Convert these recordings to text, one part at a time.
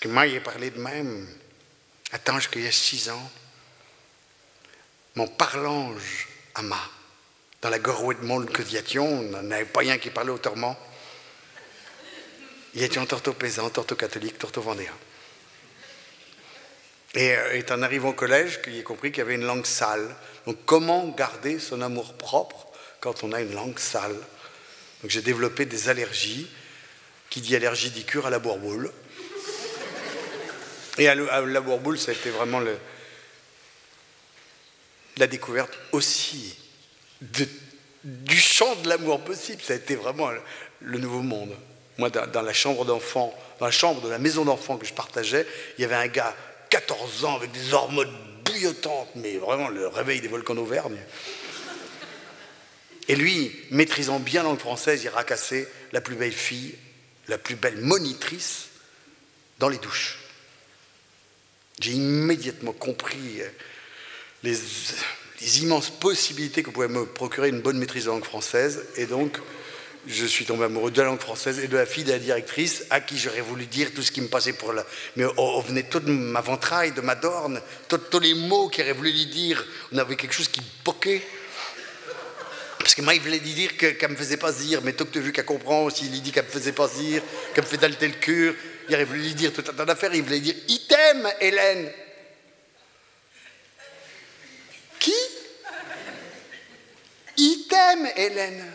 que moi, il a parlé de même. Attends, il y a 6 ans, mon parlange à ma, dans la gorouette de monde que diation, on n'avait pas rien qui parlait autrement. Il était en torto-paysan, torto-catholique, torto-vendéen. Et en arrivant au collège, il a compris qu'il y avait une langue sale. Donc comment garder son amour propre quand on a une langue sale? Donc j'ai développé des allergies. Qui dit allergie dit cure à la bourboule. Et à la bourboule, ça a été vraiment la découverte aussi du champ de l'amour possible. Ça a été vraiment le nouveau monde. Moi, dans la chambre d'enfant, dans la chambre de la maison d'enfant que je partageais, il y avait un gars, 14 ans, avec des hormones bouillotantes, mais vraiment le réveil des volcans d'Auvergne. Et lui, maîtrisant bien la langue française, il racassait la plus belle fille, la plus belle monitrice dans les douches. J'ai immédiatement compris les immenses possibilités que pouvait me procurer une bonne maîtrise de la langue française, et donc je suis tombé amoureux de la langue française et de la fille de la directrice à qui j'aurais voulu dire tout ce qui me passait pour la... Mais on venait tout de ma ventraille, de ma dorne, tous les mots qu'il aurait voulu lui dire, on avait quelque chose qui poquait. Parce que moi, il voulait lui dire qu'elle me faisait pas dire, mais toi que tu as vu qu'elle comprend, s'il lui dit qu'elle me faisait pas dire, qu'elle me fait dalter le cœur, il aurait voulu lui dire tout un tas d'affaires, il voulait dire « Il t'aime, Hélène !» Qui? Il t'aime, Hélène.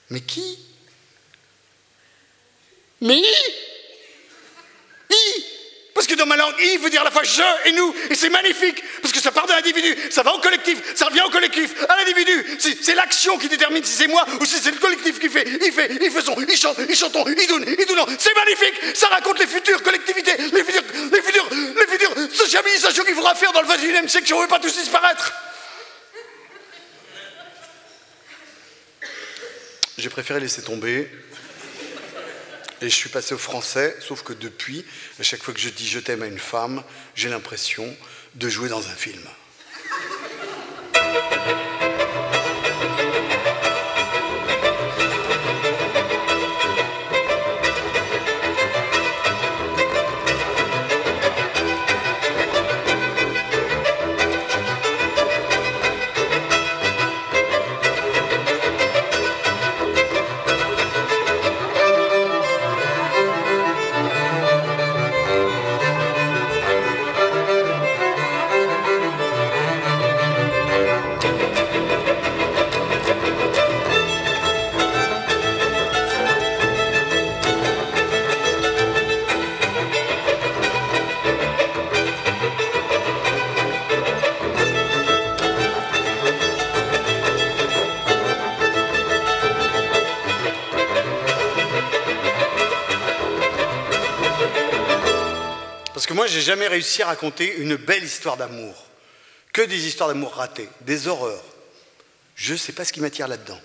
Mais qui? Mais parce que dans ma langue, il veut dire à la fois je et nous, et c'est magnifique, parce que ça part de l'individu, ça va au collectif, ça revient au collectif, à l'individu. C'est l'action qui détermine si c'est moi ou si c'est le collectif qui fait. Il faisons, il chante, il chantons, il donne, c'est magnifique, ça raconte les futures collectivités, les futures sociabilisations qu'il faudra faire dans le 21e siècle si on ne veut pas tous disparaître. J'ai préféré laisser tomber. Et je suis passé au français, sauf que depuis, à chaque fois que je dis « je t'aime » à une femme, j'ai l'impression de jouer dans un film. Parce que moi, j'ai jamais réussi à raconter une belle histoire d'amour. Que des histoires d'amour ratées, des horreurs. Je ne sais pas ce qui m'attire là-dedans.